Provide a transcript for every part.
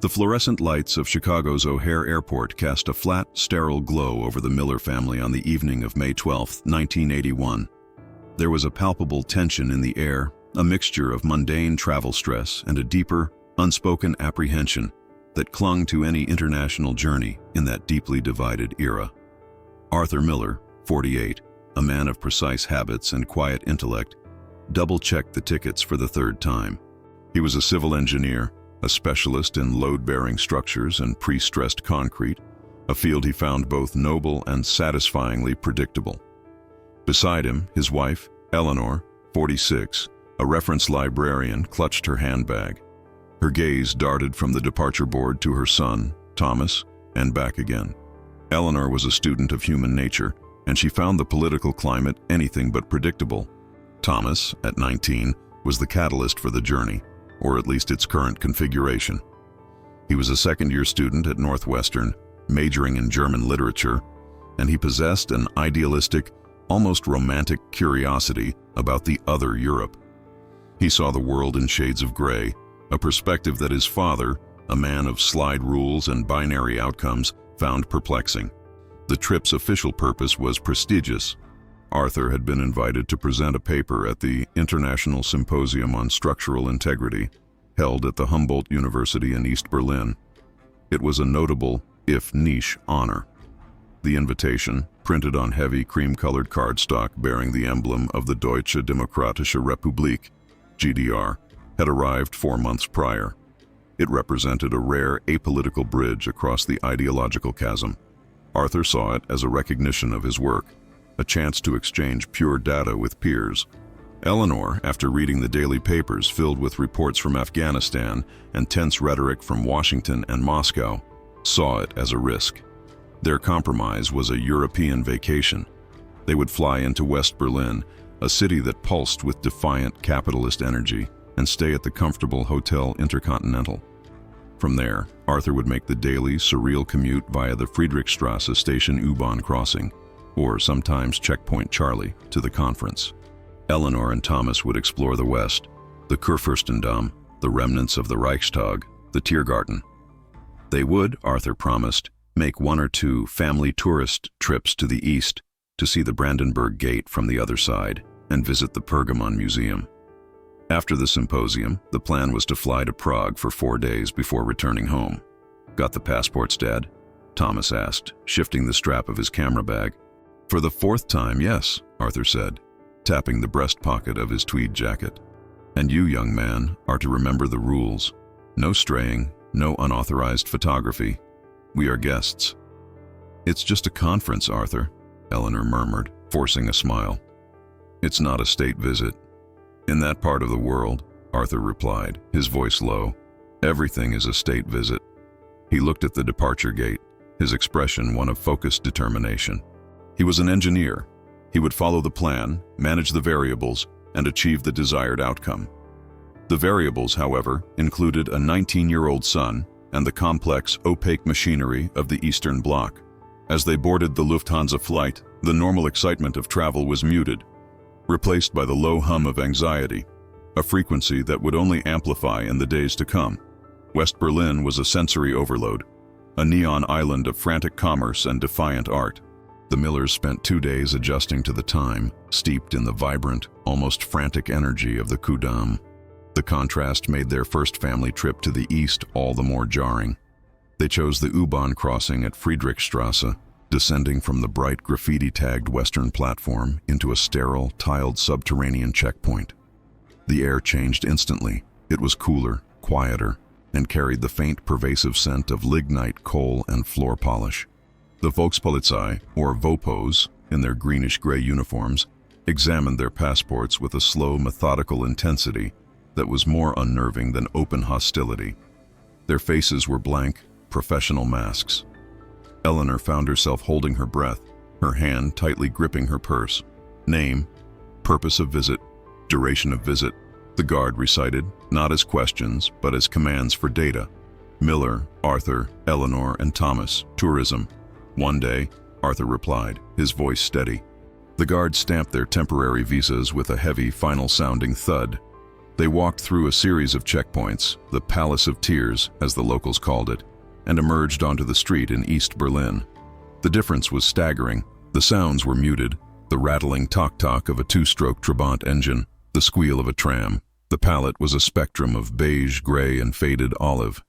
The fluorescent lights of Chicago's O'Hare Airport cast a flat, sterile glow over the Miller family on the evening of May 12, 1981. There was a palpable tension in the air, a mixture of mundane travel stress and a deeper, unspoken apprehension that clung to any international journey in that deeply divided era. Arthur Miller, 48, a man of precise habits and quiet intellect, double-checked the tickets for the third time. He was a civil engineer, a specialist in load-bearing structures and pre-stressed concrete, a field he found both noble and satisfyingly predictable. Beside him, his wife, Eleanor, 46, a reference librarian, clutched her handbag. Her gaze darted from the departure board to her son, Thomas, and back again. Eleanor was a student of human nature, and she found the political climate anything but predictable. Thomas, at 19, was the catalyst for the journey, or at least its current configuration. He was a second-year student at Northwestern, majoring in German literature, and he possessed an idealistic, almost romantic curiosity about the other Europe. He saw the world in shades of gray, a perspective that his father, a man of slide rules and binary outcomes, found perplexing. The trip's official purpose was prestigious. Arthur had been invited to present a paper at the International Symposium on Structural Integrity, held at the Humboldt University in East Berlin. It was a notable, if niche, honor. The invitation, printed on heavy cream-colored cardstock bearing the emblem of the Deutsche Demokratische Republik, GDR, had arrived 4 months prior. It represented a rare apolitical bridge across the ideological chasm. Arthur saw it as a recognition of his work, a chance to exchange pure data with peers. Eleanor, after reading the daily papers filled with reports from Afghanistan and tense rhetoric from Washington and Moscow, saw it as a risk. Their compromise was a European vacation. They would fly into West Berlin, a city that pulsed with defiant capitalist energy, and stay at the comfortable Hotel Intercontinental. From there, Arthur would make the daily, surreal commute via the Friedrichstrasse station U-Bahn crossing, or sometimes Checkpoint Charlie, to the conference. Eleanor and Thomas would explore the West, the Kurfürstendamm, the remnants of the Reichstag, the Tiergarten. They would, Arthur promised, make 1 or 2 family tourist trips to the east to see the Brandenburg Gate from the other side and visit the Pergamon Museum. After the symposium, the plan was to fly to Prague for 4 days before returning home. "Got the passports, Dad?" Thomas asked, shifting the strap of his camera bag. "For the 4th time, yes," Arthur said, tapping the breast pocket of his tweed jacket. "And you, young man, are to remember the rules. No straying, no unauthorized photography. We are guests." "It's just a conference, Arthur," Eleanor murmured, forcing a smile. "It's not a state visit." "In that part of the world," Arthur replied, his voice low, "everything is a state visit." He looked at the departure gate, his expression one of focused determination. He was an engineer. He would follow the plan, manage the variables, and achieve the desired outcome. The variables, however, included a 19-year-old son and the complex, opaque machinery of the Eastern Bloc. As they boarded the Lufthansa flight, the normal excitement of travel was muted, replaced by the low hum of anxiety, a frequency that would only amplify in the days to come. West Berlin was a sensory overload, a neon island of frantic commerce and defiant art. The Millers spent 2 days adjusting to the time, steeped in the vibrant, almost frantic energy of the Ku'damm. The contrast made their first family trip to the east all the more jarring. They chose the U-Bahn crossing at Friedrichstrasse, descending from the bright graffiti-tagged western platform into a sterile, tiled subterranean checkpoint. The air changed instantly. It was cooler, quieter, and carried the faint, pervasive scent of lignite, coal, and floor polish. The Volkspolizei, or Vopos, in their greenish-gray uniforms, examined their passports with a slow, methodical intensity that was more unnerving than open hostility. Their faces were blank, professional masks. Eleanor found herself holding her breath, her hand tightly gripping her purse. Name, purpose of visit, duration of visit, the guard recited, not as questions, but as commands for data. Miller, Arthur, Eleanor, and Thomas, tourism. 1 day, Arthur replied, his voice steady. The guard stamped their temporary visas with a heavy, final-sounding thud. They walked through a series of checkpoints, the Palace of Tears, as the locals called it, and emerged onto the street in East Berlin. The difference was staggering. The sounds were muted, the rattling tock-tock of a two-stroke Trabant engine, the squeal of a tram. The palette was a spectrum of beige, gray, and faded olive.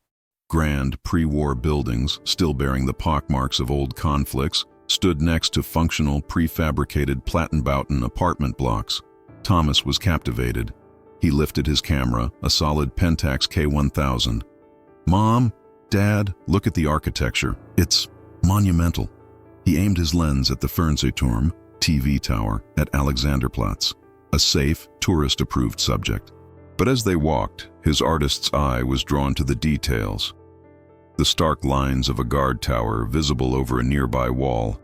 Grand, pre-war buildings, still bearing the pockmarks of old conflicts, stood next to functional, prefabricated Plattenbauten apartment blocks. Thomas was captivated. He lifted his camera, a solid Pentax K1000. "Mom, Dad, look at the architecture. It's monumental." He aimed his lens at the Fernsehturm, TV tower, at Alexanderplatz, a safe, tourist-approved subject. But as they walked, his artist's eye was drawn to the details. The stark lines of a guard tower visible over a nearby wall,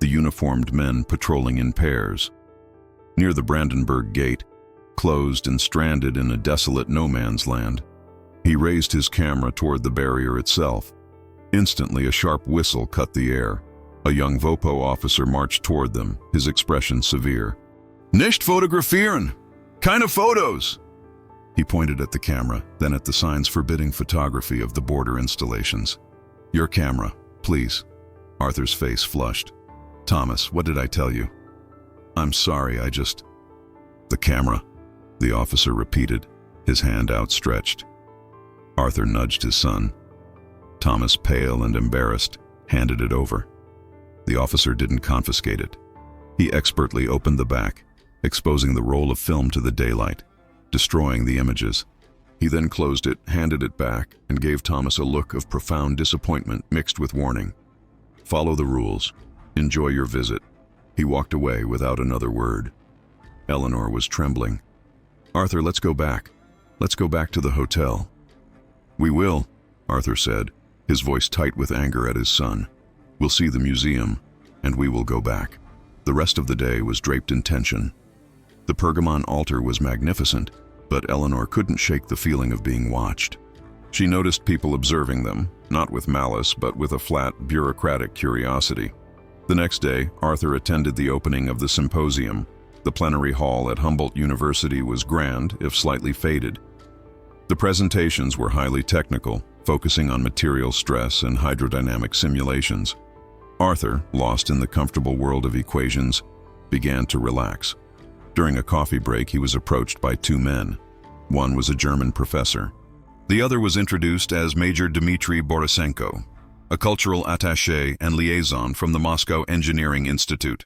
the uniformed men patrolling in pairs. Near the Brandenburg Gate, closed and stranded in a desolate no-man's land, he raised his camera toward the barrier itself. Instantly, a sharp whistle cut the air. A young Vopo officer marched toward them, his expression severe. "Nicht fotografieren! Keine photos!" He pointed at the camera, then at the signs forbidding photography of the border installations. "Your camera, please." Arthur's face flushed. "Thomas, what did I tell you?" "I'm sorry, The camera," the officer repeated, his hand outstretched. Arthur nudged his son. Thomas, pale and embarrassed, handed it over. The officer didn't confiscate it. He expertly opened the back, exposing the roll of film to the daylight, destroying the images. He then closed it, handed it back, and gave Thomas a look of profound disappointment mixed with warning. "Follow the rules. Enjoy your visit." He walked away without another word. Eleanor was trembling. "Arthur, let's go back. Let's go back to the hotel." "We will," Arthur said, his voice tight with anger at his son. "We'll see the museum, and we will go back." The rest of the day was draped in tension. The Pergamon altar was magnificent, but Eleanor couldn't shake the feeling of being watched. She noticed people observing them, not with malice, but with a flat, bureaucratic curiosity. The next day, Arthur attended the opening of the symposium. The plenary hall at Humboldt University was grand, if slightly faded. The presentations were highly technical, focusing on material stress and hydrodynamic simulations. Arthur, lost in the comfortable world of equations, began to relax. During a coffee break, he was approached by two men. One was a German professor. The other was introduced as Major Dmitry Borisenko, a cultural attaché and liaison from the Moscow Engineering Institute.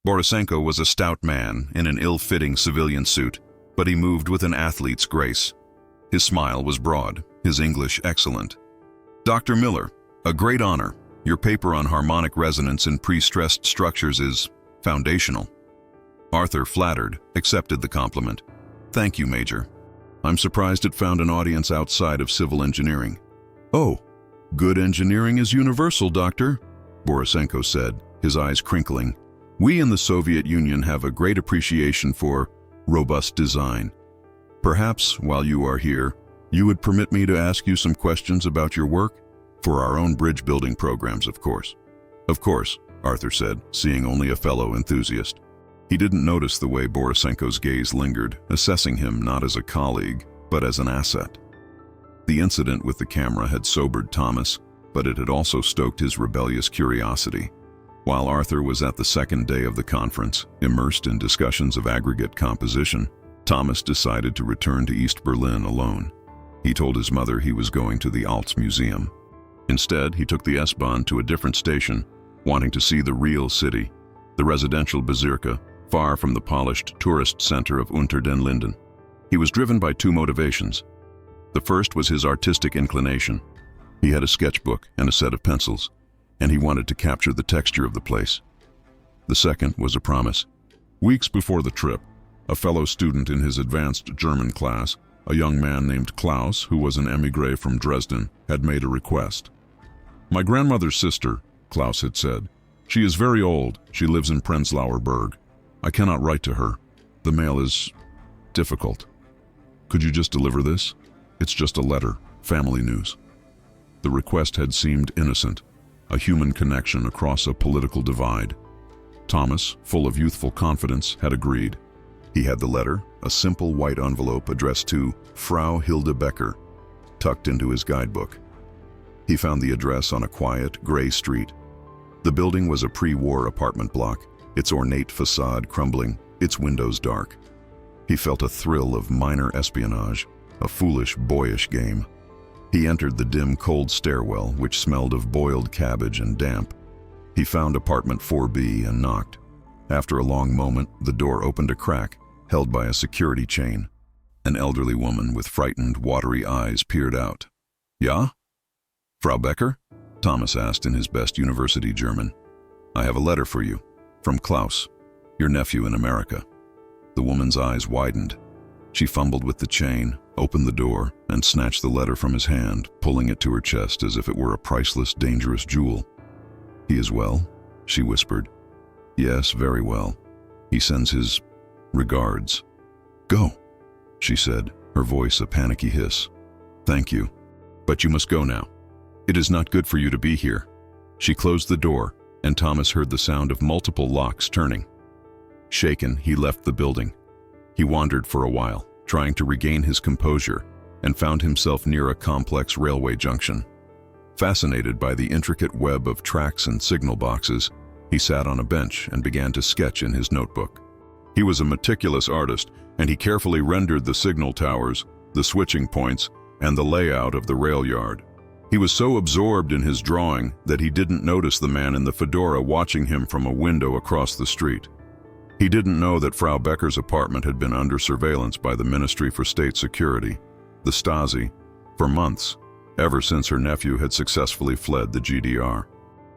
Borisenko was a stout man in an ill-fitting civilian suit, but he moved with an athlete's grace. His smile was broad, his English excellent. "Dr. Miller, a great honor. Your paper on harmonic resonance in pre-stressed structures is foundational." Arthur, flattered, accepted the compliment. "Thank you, Major. I'm surprised it found an audience outside of civil engineering." "Oh, good engineering is universal, Doctor," Borisenko said, his eyes crinkling. "We in the Soviet Union have a great appreciation for robust design. Perhaps, while you are here, you would permit me to ask you some questions about your work? For our own bridge-building programs, of course." "Of course," Arthur said, seeing only a fellow enthusiast. He didn't notice the way Borisenko's gaze lingered, assessing him not as a colleague, but as an asset. The incident with the camera had sobered Thomas, but it had also stoked his rebellious curiosity. While Arthur was at the second day of the conference, immersed in discussions of aggregate composition, Thomas decided to return to East Berlin alone. He told his mother he was going to the Alts Museum. Instead, he took the S-Bahn to a different station, wanting to see the real city, the residential Bezirke, far from the polished tourist center of Unter den Linden. He was driven by two motivations. The first was his artistic inclination. He had a sketchbook and a set of pencils, and he wanted to capture the texture of the place. The second was a promise. Weeks before the trip, a fellow student in his advanced German class, a young man named Klaus, who was an émigré from Dresden, had made a request. "My grandmother's sister," Klaus had said. "She is very old. She lives in Prenzlauer Berg. I cannot write to her. The mail is difficult. Could you just deliver this? It's just a letter, family news." The request had seemed innocent, a human connection across a political divide. Thomas, full of youthful confidence, had agreed. He had the letter, a simple white envelope addressed to Frau Hilde Becker, tucked into his guidebook. He found the address on a quiet, gray street. The building was a pre-war apartment block, its ornate facade crumbling, its windows dark. He felt a thrill of minor espionage, a foolish, boyish game. He entered the dim, cold stairwell, which smelled of boiled cabbage and damp. He found apartment 4B and knocked. After a long moment, the door opened a crack, held by a security chain. An elderly woman with frightened, watery eyes peered out. "Ja? Frau Becker?" Thomas asked in his best university German. "I have a letter for you, from Klaus, your nephew in America." The woman's eyes widened. She fumbled with the chain, opened the door, and snatched the letter from his hand, pulling it to her chest as if it were a priceless, dangerous jewel. "He is well?" she whispered. "Yes, very well. He sends his regards." "Go," she said, her voice a panicky hiss. "Thank you, but you must go now. It is not good for you to be here." She closed the door, and Thomas heard the sound of multiple locks turning. Shaken, he left the building. He wandered for a while, trying to regain his composure, and found himself near a complex railway junction. Fascinated by the intricate web of tracks and signal boxes, he sat on a bench and began to sketch in his notebook. He was a meticulous artist, and he carefully rendered the signal towers, the switching points, and the layout of the rail yard. He was so absorbed in his drawing that he didn't notice the man in the fedora watching him from a window across the street. He didn't know that Frau Becker's apartment had been under surveillance by the Ministry for State Security, the Stasi, for months, ever since her nephew had successfully fled the GDR.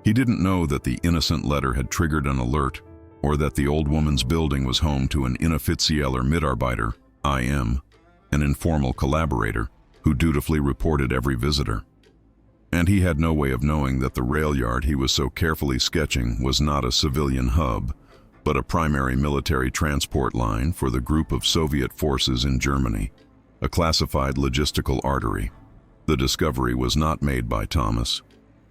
He didn't know that the innocent letter had triggered an alert, or that the old woman's building was home to an inoffizieller Mitarbeiter, IM, an informal collaborator, who dutifully reported every visitor. And he had no way of knowing that the rail yard he was so carefully sketching was not a civilian hub, but a primary military transport line for the group of Soviet forces in Germany, a classified logistical artery. The discovery was not made by Thomas.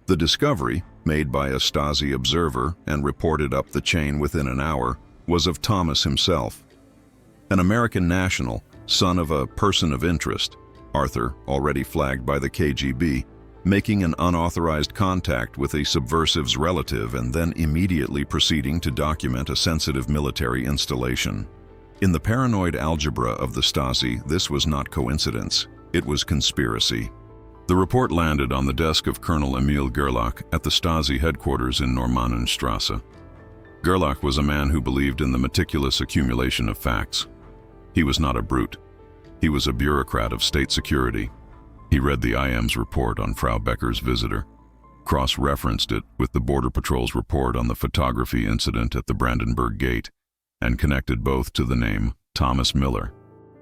The discovery, made by a Stasi observer and reported up the chain within an hour, was of Thomas himself. An American national, son of a person of interest, Arthur, already flagged by the KGB, making an unauthorized contact with a subversive's relative and then immediately proceeding to document a sensitive military installation. In the paranoid algebra of the Stasi, this was not coincidence, it was conspiracy. The report landed on the desk of Colonel Emil Gerlach at the Stasi headquarters in Normannenstrasse. Gerlach was a man who believed in the meticulous accumulation of facts. He was not a brute. He was a bureaucrat of state security. He read the IM's report on Frau Becker's visitor, cross-referenced it with the Border Patrol's report on the photography incident at the Brandenburg Gate, and connected both to the name Thomas Miller.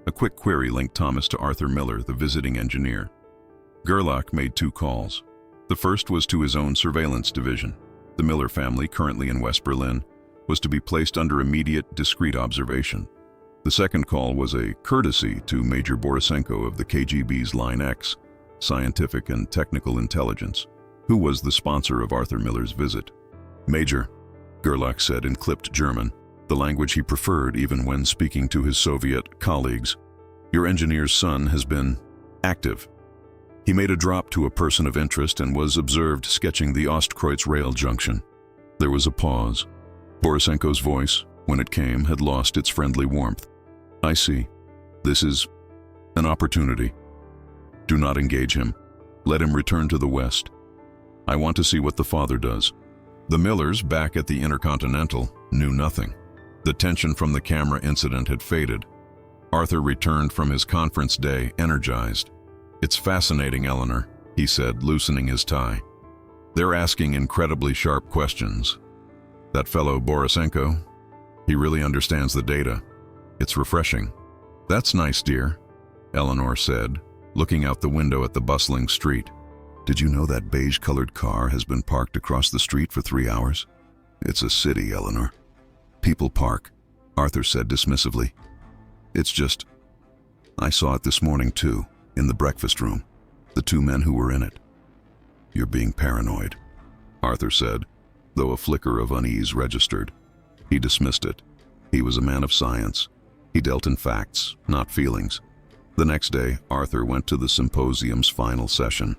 A quick query linked Thomas to Arthur Miller, the visiting engineer. Gerlach made 2 calls. The first was to his own surveillance division. The Miller family, currently in West Berlin, was to be placed under immediate, discreet observation. The second call was a courtesy to Major Borisenko of the KGB's Line X, Scientific and Technical Intelligence, who was the sponsor of Arthur Miller's visit. "Major," Gerlach said in clipped German, the language he preferred even when speaking to his Soviet colleagues, "your engineer's son has been active." He made a drop to a person of interest and was observed sketching the Ostkreuz rail junction. There was a pause. Borisenko's voice, when it came, had lost its friendly warmth. "I see. This is an opportunity. Do not engage him. Let him return to the West. I want to see what the father does." The Millers, back at the Intercontinental, knew nothing. The tension from the camera incident had faded. Arthur returned from his conference day energized. "It's fascinating, Eleanor," he said, loosening his tie. "They're asking incredibly sharp questions. That fellow Borisenko, he really understands the data. It's refreshing." "That's nice, dear," Eleanor said, looking out the window at the bustling street. "Did you know that beige-colored car has been parked across the street for 3 hours? It's a city, Eleanor. People park," Arthur said dismissively. "It's just, I saw it this morning too, in the breakfast room, the 2 men who were in it." "You're being paranoid," Arthur said, though a flicker of unease registered. He dismissed it. He was a man of science. He dealt in facts, not feelings. The next day, Arthur went to the symposium's final session.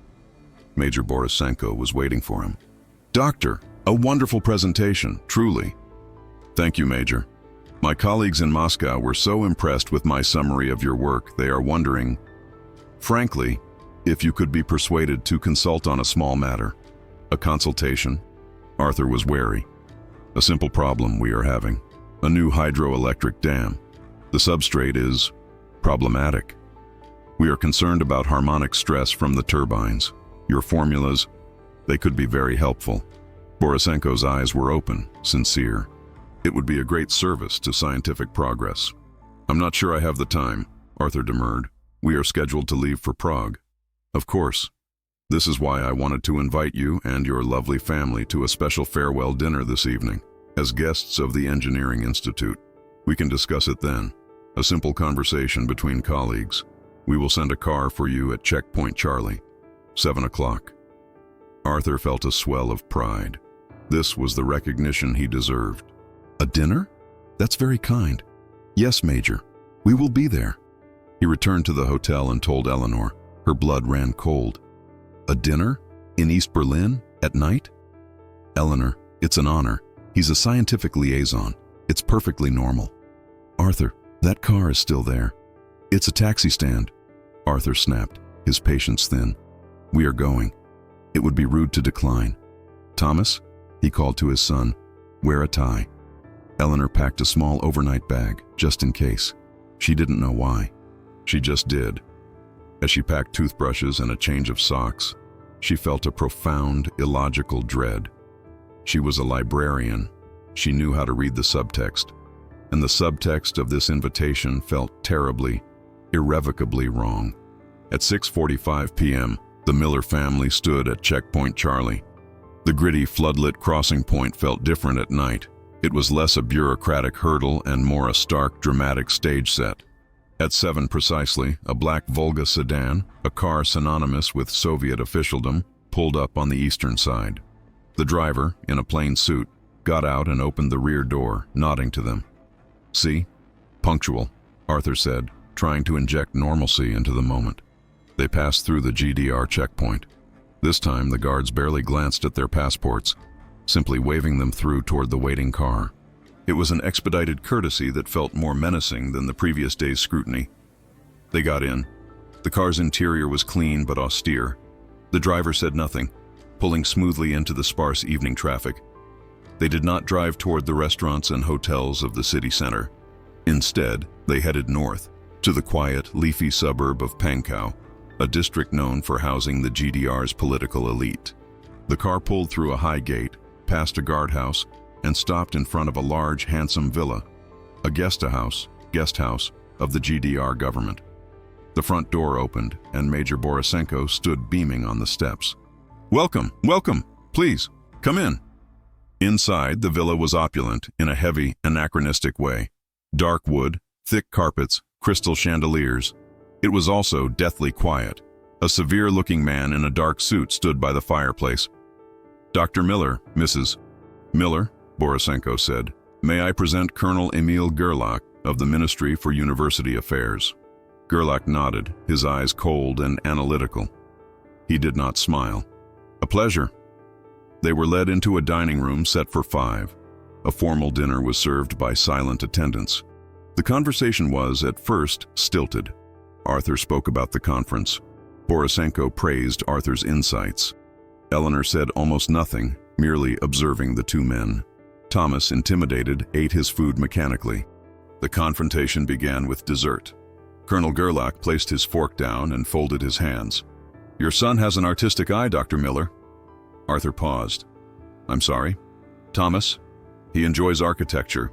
Major Borisenko was waiting for him. "Doctor, a wonderful presentation, truly." "Thank you, Major. My colleagues in Moscow were so impressed with my summary of your work, they are wondering, frankly, if you could be persuaded to consult on a small matter." "A consultation?" Arthur was wary. "A simple problem we are having. A new hydroelectric dam. The substrate is problematic. We are concerned about harmonic stress from the turbines. Your formulas, they could be very helpful." Borisenko's eyes were open, sincere. "It would be a great service to scientific progress." "I'm not sure I have the time," Arthur demurred. "We are scheduled to leave for Prague." "Of course. This is why I wanted to invite you and your lovely family to a special farewell dinner this evening, as guests of the Engineering Institute. We can discuss it then. A simple conversation between colleagues. We will send a car for you at Checkpoint Charlie. 7 o'clock. Arthur felt a swell of pride. This was the recognition he deserved. "A dinner? That's very kind. Yes, Major. We will be there." He returned to the hotel and told Eleanor. Her blood ran cold. "A dinner? In East Berlin? At night?" "Eleanor, it's an honor. He's a scientific liaison. It's perfectly normal." "Arthur, that car is still there." "It's a taxi stand." Arthur snapped, his patience thin. "We are going. It would be rude to decline. Thomas," he called to his son, "wear a tie." Eleanor packed a small overnight bag, just in case. She didn't know why. She just did. As she packed toothbrushes and a change of socks, she felt a profound, illogical dread. She was a librarian. She knew how to read the subtext. And the subtext of this invitation felt terribly, irrevocably wrong. At 6:45 p.m., the Miller family stood at Checkpoint Charlie. The gritty, floodlit crossing point felt different at night. It was less a bureaucratic hurdle and more a stark, dramatic stage set. At 7 precisely, a black Volga sedan, a car synonymous with Soviet officialdom, pulled up on the eastern side. The driver, in a plain suit, got out and opened the rear door, nodding to them. "See? Punctual," Arthur said, trying to inject normalcy into the moment. They passed through the GDR checkpoint. This time, the guards barely glanced at their passports, simply waving them through toward the waiting car. It was an expedited courtesy that felt more menacing than the previous day's scrutiny. They got in. The car's interior was clean but austere. The driver said nothing, pulling smoothly into the sparse evening traffic. They did not drive toward the restaurants and hotels of the city center. Instead, they headed north, to the quiet, leafy suburb of Pankow, a district known for housing the GDR's political elite. The car pulled through a high gate, past a guardhouse, and stopped in front of a large, handsome villa, a guest house of the GDR government. The front door opened, and Major Borisenko stood beaming on the steps. "Welcome, welcome! Please, come in." Inside, the villa was opulent in a heavy, anachronistic way. Dark wood, thick carpets, crystal chandeliers. It was also deathly quiet. A severe-looking man in a dark suit stood by the fireplace. "Dr. Miller, Mrs. Miller," Borisenko said, "may I present Colonel Emil Gerlach of the Ministry for University Affairs." Gerlach nodded, his eyes cold and analytical. He did not smile. "A pleasure." They were led into a dining room set for 5. A formal dinner was served by silent attendants. The conversation was, at first, stilted. Arthur spoke about the conference. Borisenko praised Arthur's insights. Eleanor said almost nothing, merely observing the two men. Thomas, intimidated, ate his food mechanically. The confrontation began with dessert. Colonel Gerlach placed his fork down and folded his hands. "Your son has an artistic eye, Dr. Miller." Arthur paused. "I'm sorry?" "Thomas. He enjoys architecture.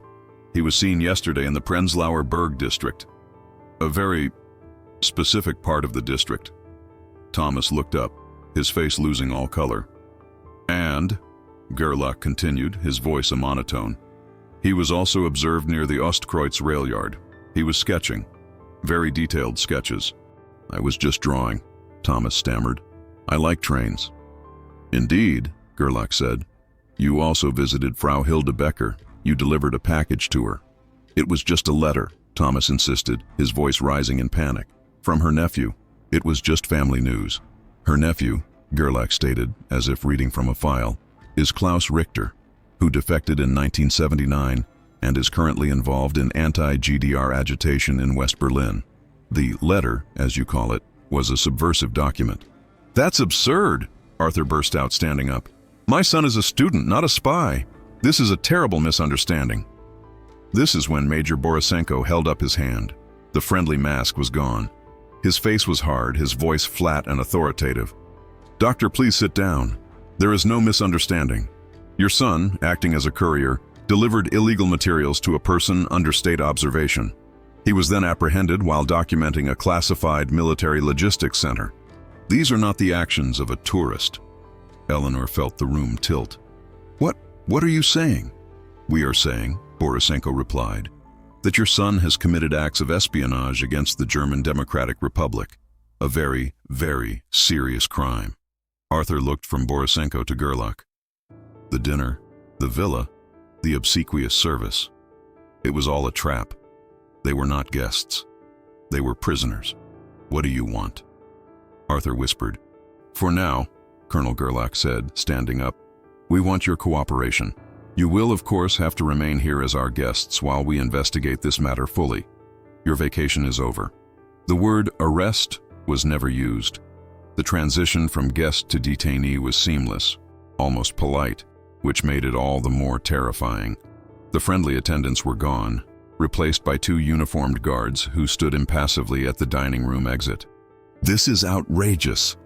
He was seen yesterday in the Prenzlauer Berg district. A very specific part of the district." Thomas looked up, his face losing all color. "And," Gerlach continued, his voice a monotone, "he was also observed near the Ostkreuz rail yard. He was sketching. Very detailed sketches." "I was just drawing," Thomas stammered. "I like trains." "Indeed," Gerlach said. "You also visited Frau Hilde Becker. You delivered a package to her." "It was just a letter," Thomas insisted, his voice rising in panic. From her nephew. It was just family news. Her nephew, Gerlach stated, as if reading from a file, is Klaus Richter, who defected in 1979 and is currently involved in anti-GDR agitation in West Berlin. The letter, as you call it, was a subversive document. That's absurd, Arthur burst out, standing up. My son is a student, not a spy. This is a terrible misunderstanding. This is when Major Borisenko held up his hand. The friendly mask was gone. His face was hard, his voice flat and authoritative. Doctor, please sit down. There is no misunderstanding. Your son, acting as a courier, delivered illegal materials to a person under state observation. He was then apprehended while documenting a classified military logistics center. These are not the actions of a tourist. Eleanor felt the room tilt. What are you saying? We are saying, Borisenko replied, that your son has committed acts of espionage against the German Democratic Republic. A very, very serious crime. Arthur looked from Borisenko to Gerlach. The dinner, the villa, the obsequious service. It was all a trap. They were not guests. They were prisoners. What do you want? Arthur whispered. For now, Colonel Gerlach said, standing up, we want your cooperation. You will, of course, have to remain here as our guests while we investigate this matter fully. Your vacation is over. The word arrest was never used. The transition from guest to detainee was seamless, almost polite, which made it all the more terrifying. The friendly attendants were gone, replaced by two uniformed guards who stood impassively at the dining room exit. This is outrageous,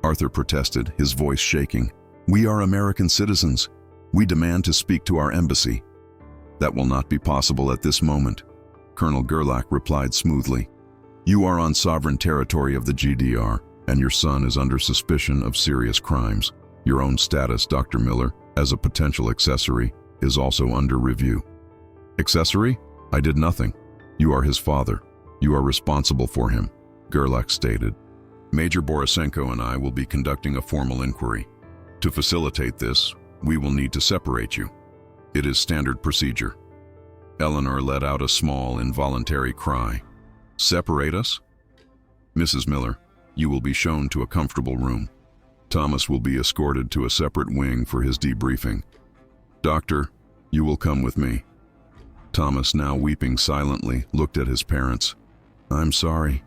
Arthur protested, his voice shaking. We are American citizens. We demand to speak to our embassy. That will not be possible at this moment, Colonel Gerlach replied smoothly. You are on sovereign territory of the GDR, and your son is under suspicion of serious crimes. Your own status, Dr. Miller, as a potential accessory, is also under review. Accessory? I did nothing. You are his father. You are responsible for him, Gerlach stated. Major Borisenko and I will be conducting a formal inquiry. To facilitate this, we will need to separate you. It is standard procedure. Eleanor let out a small, involuntary cry. Separate us? Mrs. Miller, you will be shown to a comfortable room. Thomas will be escorted to a separate wing for his debriefing. Doctor, you will come with me. Thomas, now weeping silently, looked at his parents. I'm sorry.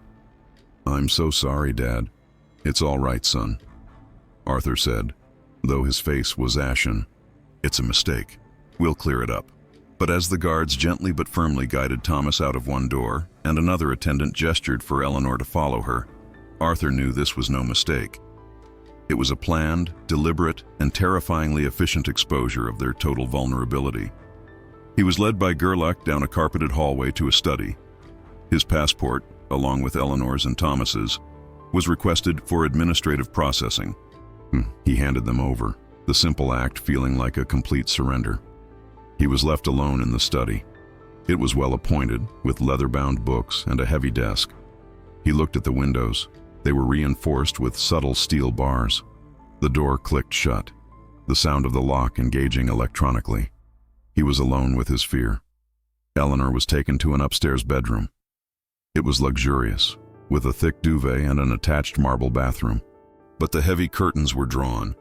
I'm so sorry, Dad. It's all right, son, Arthur said, though his face was ashen. It's a mistake. We'll clear it up. But as the guards gently but firmly guided Thomas out of one door, and another attendant gestured for Eleanor to follow her, Arthur knew this was no mistake. It was a planned, deliberate, and terrifyingly efficient exposure of their total vulnerability. He was led by Gerlach down a carpeted hallway to a study. His passport, along with Eleanor's and Thomas's, was requested for administrative processing. He handed them over, the simple act feeling like a complete surrender. He was left alone in the study. It was well appointed, with leather-bound books and a heavy desk. He looked at the windows. They were reinforced with subtle steel bars. The door clicked shut, the sound of the lock engaging electronically. He was alone with his fear. Eleanor was taken to an upstairs bedroom. It was luxurious, with a thick duvet and an attached marble bathroom. But the heavy curtains were drawn,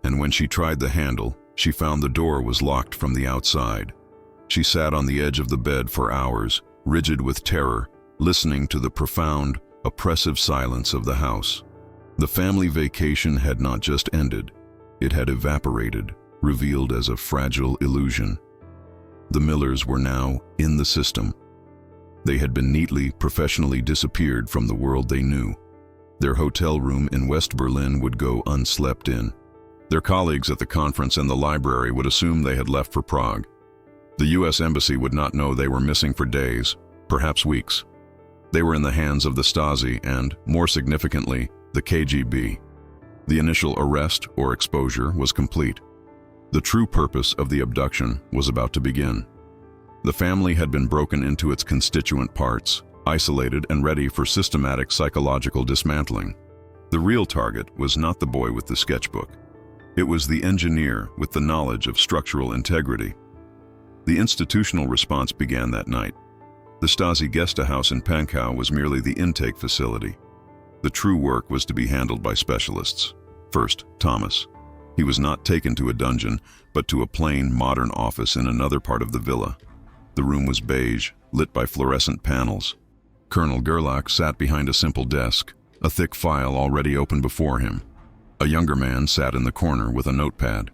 and when she tried the handle, she found the door was locked from the outside. She sat on the edge of the bed for hours, rigid with terror, listening to the profound, oppressive silence of the house. The family vacation had not just ended, it had evaporated, revealed as a fragile illusion. The Millers were now in the system. They had been neatly, professionally disappeared from the world they knew. Their hotel room in West Berlin would go unslept in. Their colleagues at the conference and the library would assume they had left for Prague. The U.S. Embassy would not know they were missing for days, perhaps weeks. They were in the hands of the Stasi and, more significantly, the KGB. The initial arrest or exposure was complete. The true purpose of the abduction was about to begin. The family had been broken into its constituent parts, isolated and ready for systematic psychological dismantling. The real target was not the boy with the sketchbook. It was the engineer with the knowledge of structural integrity. The institutional response began that night. The Stasi Gästehaus in Pankow was merely the intake facility. The true work was to be handled by specialists. First, Thomas. He was not taken to a dungeon, but to a plain, modern office in another part of the villa. The room was beige, lit by fluorescent panels. Colonel Gerlach sat behind a simple desk, a thick file already open before him. A younger man sat in the corner with a notepad.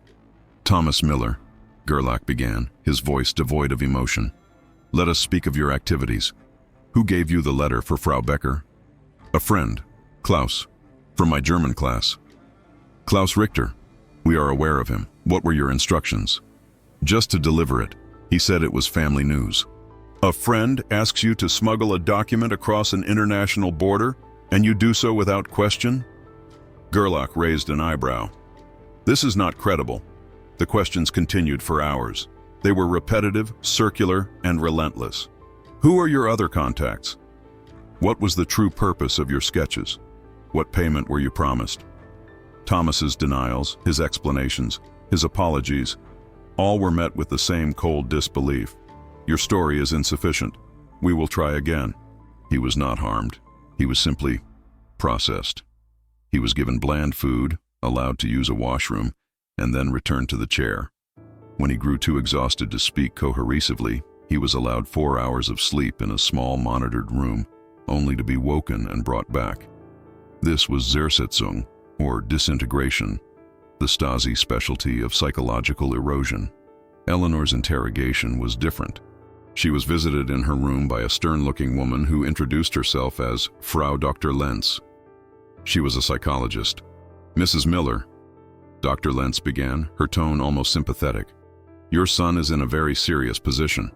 "Thomas Miller," Gerlach began, his voice devoid of emotion. "Let us speak of your activities. Who gave you the letter for Frau Becker?" "A friend, Klaus, from my German class." "Klaus Richter. We are aware of him. What were your instructions?" "Just to deliver it. He said it was family news." "A friend asks you to smuggle a document across an international border, and you do so without question?" Gerlach raised an eyebrow. "This is not credible." The questions continued for hours. They were repetitive, circular, and relentless. "Who are your other contacts? What was the true purpose of your sketches? What payment were you promised?" Thomas's denials, his explanations, his apologies, all were met with the same cold disbelief. "Your story is insufficient. We will try again." He was not harmed. He was simply processed. He was given bland food, allowed to use a washroom, and then returned to the chair. When he grew too exhausted to speak cohesively, he was allowed 4 hours of sleep in a small monitored room, only to be woken and brought back. This was Zersetzung, or disintegration, the Stasi specialty of psychological erosion. Eleanor's interrogation was different. She was visited in her room by a stern-looking woman who introduced herself as Frau Dr. Lenz. She was a psychologist. "Mrs. Miller," Dr. Lenz began, her tone almost sympathetic. "Your son is in a very serious position.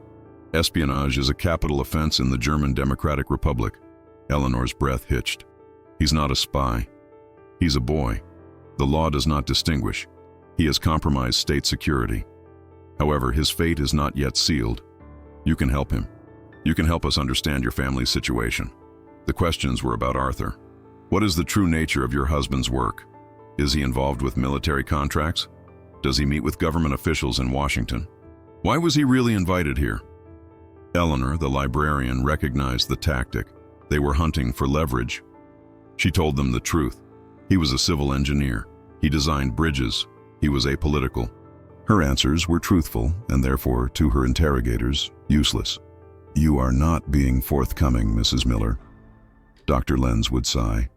Espionage is a capital offense in the German Democratic Republic." Eleanor's breath hitched. "He's not a spy. He's a boy. The law does not distinguish. He has compromised state security. However, his fate is not yet sealed. You can help him. You can help us understand your family's situation." The questions were about Arthur. "What is the true nature of your husband's work? Is he involved with military contracts? Does he meet with government officials in Washington? Why was he really invited here?" Eleanor, the librarian, recognized the tactic. They were hunting for leverage. She told them the truth. He was a civil engineer. He designed bridges. He was apolitical. Her answers were truthful and therefore, to her interrogators, useless. "You are not being forthcoming, Mrs. Miller," Dr. Lenz would sigh.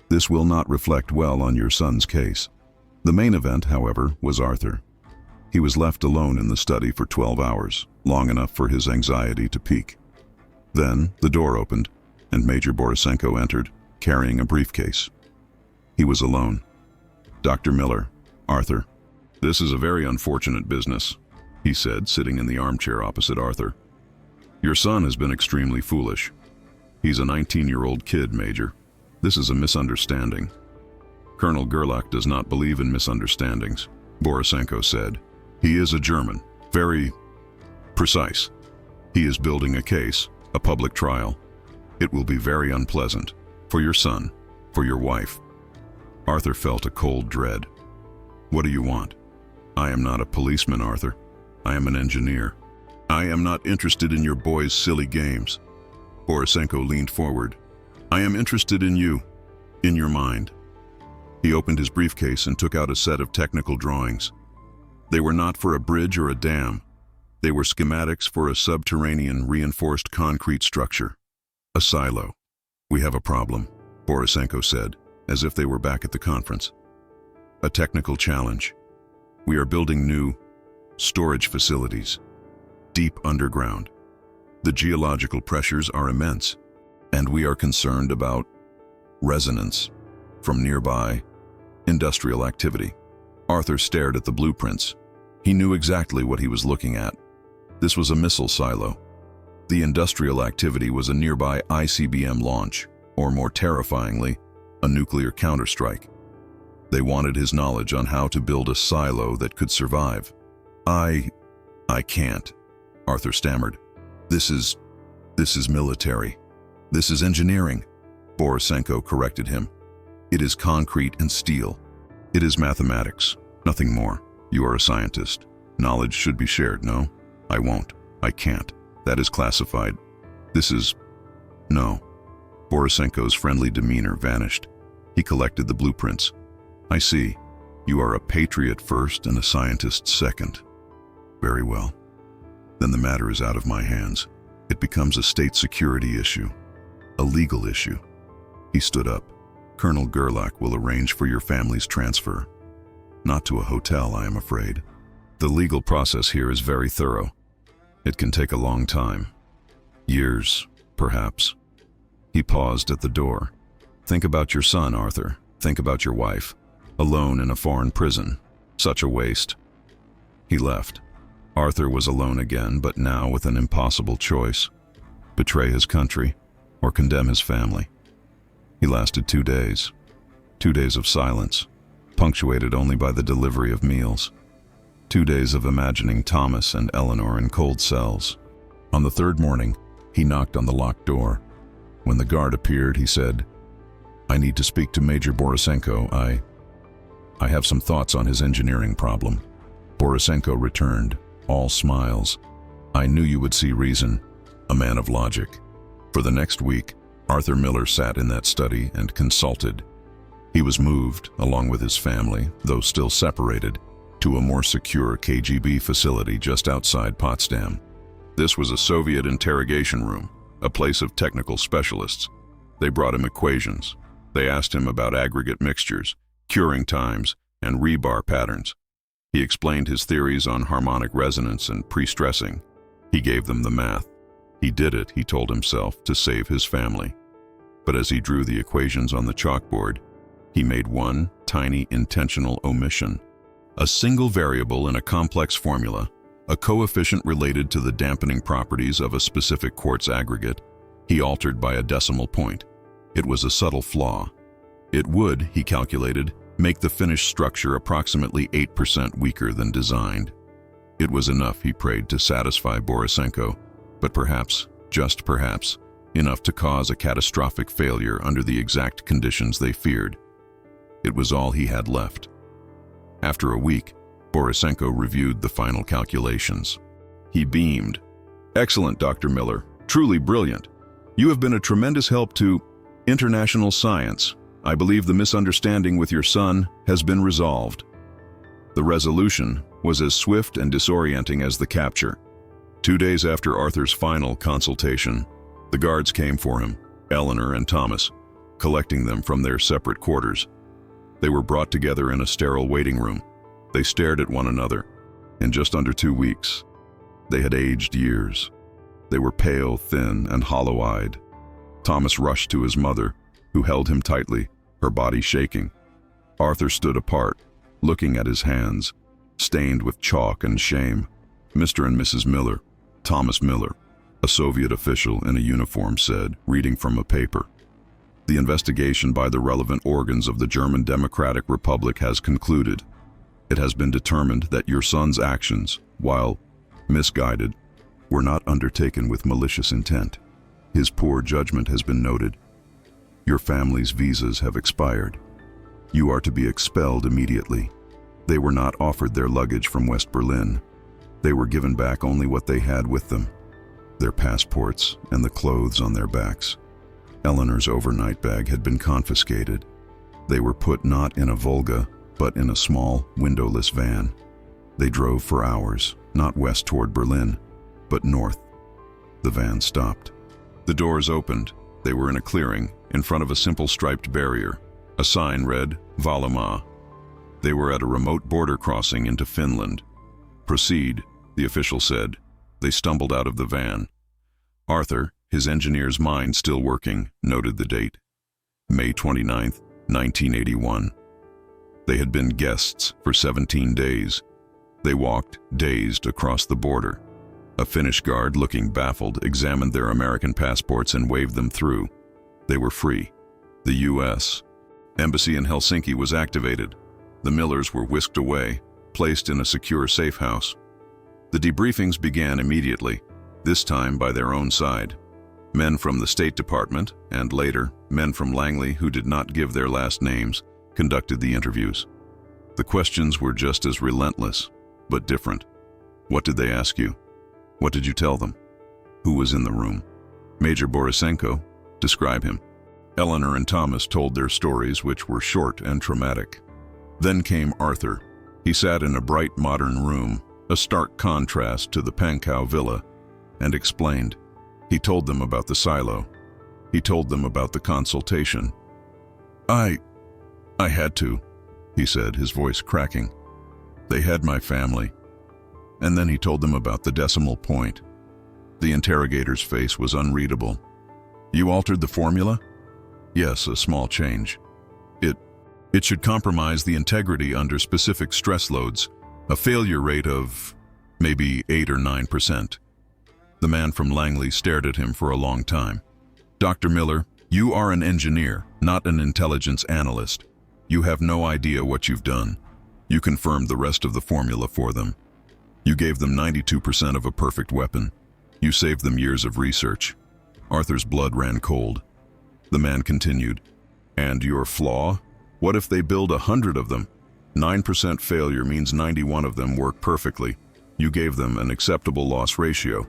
"This will not reflect well on your son's case." The main event, however, was Arthur. He was left alone in the study for 12 hours, long enough for his anxiety to peak. Then the door opened, and Major Borisenko entered, carrying a briefcase. He was alone. "Dr. Miller, Arthur." "This is a very unfortunate business," he said, sitting in the armchair opposite Arthur. "Your son has been extremely foolish. He's a 19-year-old kid, Major. This is a misunderstanding." "Colonel Gerlach does not believe in misunderstandings," Borisenko said. "He is a German, very precise. He is building a case, a public trial. It will be very unpleasant, for your son, for your wife." Arthur felt a cold dread. "What do you want?" "I am not a policeman, Arthur. I am an engineer. I am not interested in your boy's silly games." Borisenko leaned forward. "I am interested in you, in your mind." He opened his briefcase and took out a set of technical drawings. They were not for a bridge or a dam. They were schematics for a subterranean reinforced concrete structure. A silo. "We have a problem," Borisenko said, as if they were back at the conference. "A technical challenge. We are building new storage facilities, deep underground. The geological pressures are immense, and we are concerned about resonance from nearby industrial activity." Arthur stared at the blueprints. He knew exactly what he was looking at. This was a missile silo. The industrial activity was a nearby ICBM launch, or more terrifyingly, a nuclear counterstrike. They wanted his knowledge on how to build a silo that could survive. I can't," Arthur stammered. This is military. This is engineering," Borisenko corrected him. "It is concrete and steel. It is mathematics, nothing more. You are a scientist. Knowledge should be shared, no? I won't. I can't. That is classified." This is... No. Borisenko's friendly demeanor vanished. He collected the blueprints. I see. You are a patriot first and a scientist second. Very well. Then the matter is out of my hands. It becomes a state security issue, a legal issue. He stood up. Colonel Gerlach will arrange for your family's transfer. Not to a hotel, I am afraid. The legal process here is very thorough. It can take a long time. Years, perhaps. He paused at the door. Think about your son, Arthur. Think about your wife. Alone in a foreign prison. Such a waste. He left. Arthur was alone again, but now with an impossible choice. Betray his country or condemn his family. He lasted 2 days. 2 days of silence, punctuated only by the delivery of meals. 2 days of imagining Thomas and Eleanor in cold cells. On the third morning, he knocked on the locked door. When the guard appeared, he said, I need to speak to Major Borisenko. I have some thoughts on his engineering problem. Borisenko returned, all smiles. I knew you would see reason, a man of logic. For the next week, Arthur Miller sat in that study and consulted. He was moved, along with his family, though still separated, to a more secure KGB facility just outside Potsdam. This was a Soviet interrogation room, a place of technical specialists. They brought him equations. They asked him about aggregate mixtures, curing times, and rebar patterns. He explained his theories on harmonic resonance and pre-stressing. He gave them the math. He did it, he told himself, to save his family. But as he drew the equations on the chalkboard, he made one tiny intentional omission. A single variable in a complex formula, a coefficient related to the dampening properties of a specific quartz aggregate, he altered by a decimal point. It was a subtle flaw. It would, he calculated, make the finished structure approximately 8% weaker than designed. It was enough, he prayed, to satisfy Borisenko, but perhaps, just perhaps, enough to cause a catastrophic failure under the exact conditions they feared. It was all he had left. After a week, Borisenko reviewed the final calculations. He beamed. Excellent, Dr. Miller. Truly brilliant. You have been a tremendous help to international science. I believe the misunderstanding with your son has been resolved. The resolution was as swift and disorienting as the capture. 2 days after Arthur's final consultation, the guards came for him, Eleanor and Thomas, collecting them from their separate quarters. They were brought together in a sterile waiting room. They stared at one another. In just under 2 weeks, they had aged years. They were pale, thin, and hollow-eyed. Thomas rushed to his mother, who held him tightly, her body shaking. Arthur stood apart, looking at his hands, stained with chalk and shame. Mr. and Mrs. Miller, Thomas Miller, a Soviet official in a uniform, said, reading from a paper. The investigation by the relevant organs of the German Democratic Republic has concluded. It has been determined that your son's actions, while misguided, were not undertaken with malicious intent. His poor judgment has been noted. Your family's visas have expired. You are to be expelled immediately. They were not offered their luggage from West Berlin. They were given back only what they had with them, their passports and the clothes on their backs. Eleanor's overnight bag had been confiscated. They were put not in a Volga, but in a small, windowless van. They drove for hours, not west toward Berlin, but north. The van stopped. The doors opened. They were in a clearing, in front of a simple striped barrier. A sign read, Valama. They were at a remote border crossing into Finland. Proceed, the official said. They stumbled out of the van. Arthur, his engineer's mind still working, noted the date. May 29th, 1981. They had been guests for 17 days. They walked, dazed, across the border. A Finnish guard, looking baffled, examined their American passports and waved them through. They were free. The U.S. Embassy in Helsinki was activated. The Millers were whisked away, placed in a secure safe house. The debriefings began immediately, this time by their own side. Men from the State Department, and later, men from Langley who did not give their last names, conducted the interviews. The questions were just as relentless, but different. What did they ask you? What did you tell them? Who was in the room? Major Borisenko, describe him. Eleanor and Thomas told their stories, which were short and traumatic. Then came Arthur. He sat in a bright modern room, a stark contrast to the Pankow villa, and explained. He told them about the silo. He told them about the consultation. I had to, he said, his voice cracking. They had my family. And then he told them about the decimal point. The interrogator's face was unreadable. You altered the formula? Yes, a small change. It should compromise the integrity under specific stress loads, a failure rate of maybe 8 or 9%. The man from Langley stared at him for a long time. Dr. Miller, you are an engineer, not an intelligence analyst. You have no idea what you've done. You confirmed the rest of the formula for them. You gave them 92% of a perfect weapon. You saved them years of research. Arthur's blood ran cold. The man continued. And your flaw? What if they build 100 of them? 9% failure means 91 of them work perfectly. You gave them an acceptable loss ratio.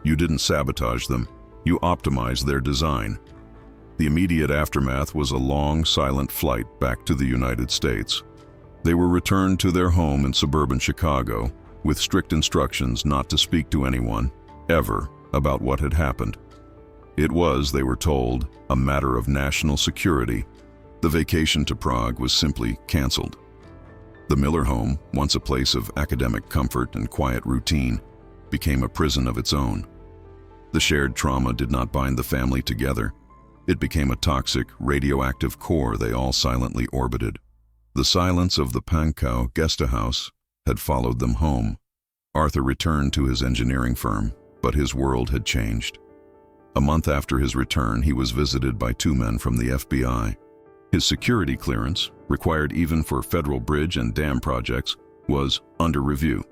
You didn't sabotage them. You optimized their design. The immediate aftermath was a long, silent flight back to the United States. They were returned to their home in suburban Chicago with strict instructions not to speak to anyone, ever, about what had happened. It was, they were told, a matter of national security. The vacation to Prague was simply canceled. The Miller home, once a place of academic comfort and quiet routine, became a prison of its own. The shared trauma did not bind the family together. It became a toxic, radioactive core they all silently orbited. The silence of the Pankow Gästehaus had followed them home. Arthur returned to his engineering firm, but his world had changed. A month after his return, he was visited by 2 men from the FBI. His security clearance, required even for federal bridge and dam projects, was under review.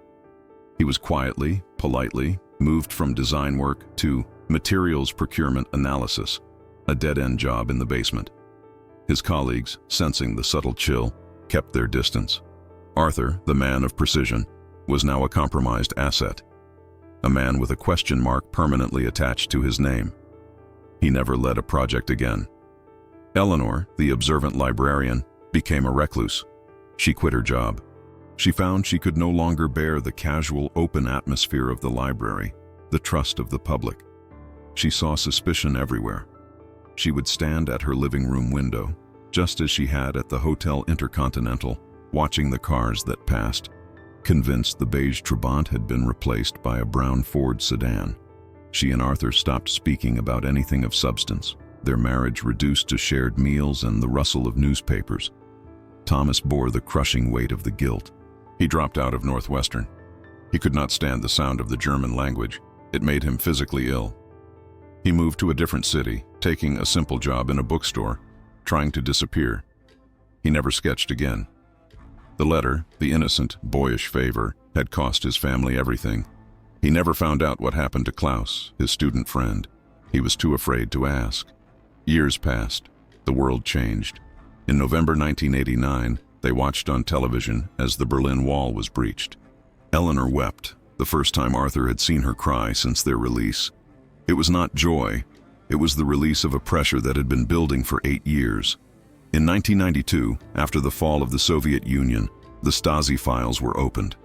He was quietly, politely, moved from design work to materials procurement analysis, a dead-end job in the basement. His colleagues, sensing the subtle chill, kept their distance. Arthur, the man of precision, was now a compromised asset, a man with a question mark permanently attached to his name. He never led a project again. Eleanor, the observant librarian, became a recluse. She quit her job. She found she could no longer bear the casual, open atmosphere of the library, the trust of the public. She saw suspicion everywhere. She would stand at her living room window, just as she had at the Hotel Intercontinental, watching the cars that passed, convinced the beige Trabant had been replaced by a brown Ford sedan. She and Arthur stopped speaking about anything of substance, their marriage reduced to shared meals and the rustle of newspapers. Thomas bore the crushing weight of the guilt. He dropped out of Northwestern. He could not stand the sound of the German language. It made him physically ill. He moved to a different city, taking a simple job in a bookstore, trying to disappear. He never sketched again. The letter, the innocent, boyish favor, had cost his family everything. He never found out what happened to Klaus, his student friend. He was too afraid to ask. Years passed. The world changed. In November 1989, they watched on television as the Berlin Wall was breached. Eleanor wept, the first time Arthur had seen her cry since their release. It was not joy. It was the release of a pressure that had been building for 8 years. In 1992, after the fall of the Soviet Union, the Stasi files were opened.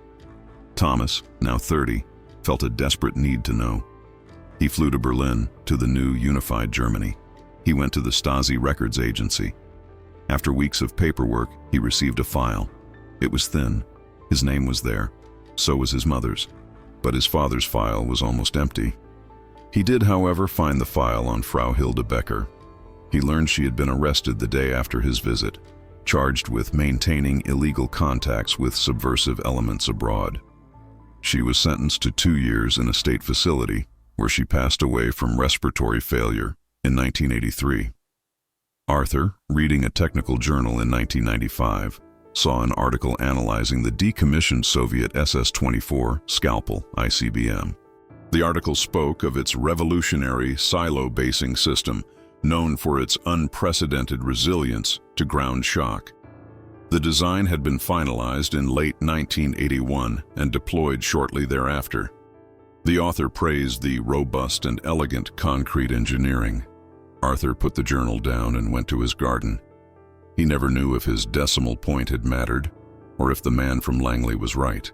Thomas, now 30, felt a desperate need to know. He flew to Berlin, to the new unified Germany. He went to the Stasi Records Agency. After weeks of paperwork, he received a file. It was thin. His name was there. So was his mother's. But his father's file was almost empty. He did, however, find the file on Frau Hilde Becker. He learned she had been arrested the day after his visit, charged with maintaining illegal contacts with subversive elements abroad. She was sentenced to 2 years in a state facility, where she passed away from respiratory failure in 1983. Arthur, reading a technical journal in 1995, saw an article analyzing the decommissioned Soviet SS-24 Scalpel ICBM. The article spoke of its revolutionary silo-basing system, known for its unprecedented resilience to ground shock. The design had been finalized in late 1981 and deployed shortly thereafter. The author praised the robust and elegant concrete engineering. Arthur put the journal down and went to his garden. He never knew if his decimal point had mattered, or if the man from Langley was right.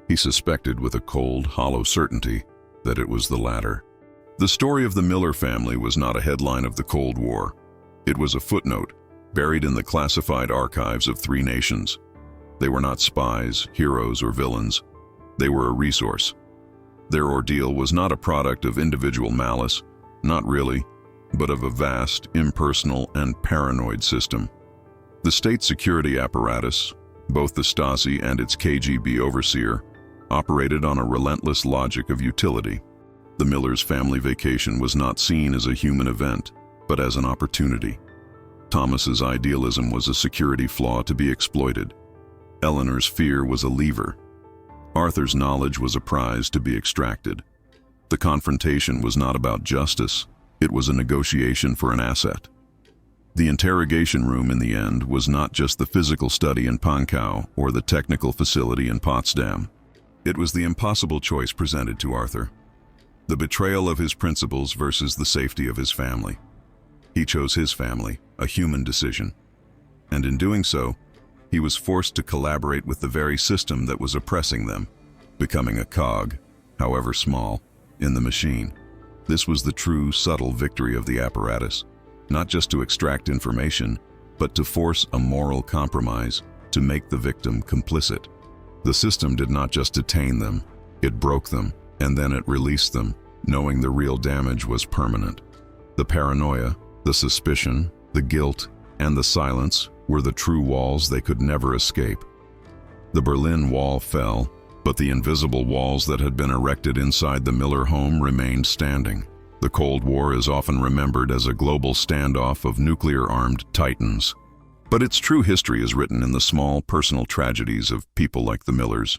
He suspected with a cold, hollow certainty that it was the latter. The story of the Miller family was not a headline of the Cold War. It was a footnote, buried in the classified archives of 3 nations. They were not spies, heroes, or villains. They were a resource. Their ordeal was not a product of individual malice, not really, but of a vast, impersonal, and paranoid system. The state security apparatus, both the Stasi and its KGB overseer, operated on a relentless logic of utility. The Millers' family vacation was not seen as a human event, but as an opportunity. Thomas's idealism was a security flaw to be exploited. Eleanor's fear was a lever. Arthur's knowledge was a prize to be extracted. The confrontation was not about justice, it was a negotiation for an asset. The interrogation room in the end was not just the physical study in Pankow or the technical facility in Potsdam. It was the impossible choice presented to Arthur. The betrayal of his principles versus the safety of his family. He chose his family, a human decision. And in doing so, he was forced to collaborate with the very system that was oppressing them, becoming a cog, however small, in the machine. This was the true, subtle victory of the apparatus, not just to extract information, but to force a moral compromise to make the victim complicit. The system did not just detain them, it broke them, and then it released them, knowing the real damage was permanent. The paranoia, the suspicion, the guilt, and the silence were the true walls they could never escape. The Berlin Wall fell, but the invisible walls that had been erected inside the Miller home remained standing. The Cold War is often remembered as a global standoff of nuclear-armed titans. But its true history is written in the small, personal tragedies of people like the Millers.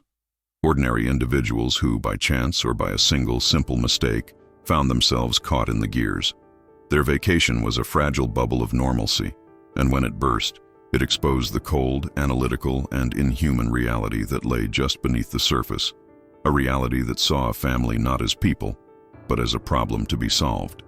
Ordinary individuals who, by chance or by a single, simple mistake, found themselves caught in the gears. Their vacation was a fragile bubble of normalcy, and when it burst, it exposed the cold, analytical, and inhuman reality that lay just beneath the surface, a reality that saw a family not as people, but as a problem to be solved.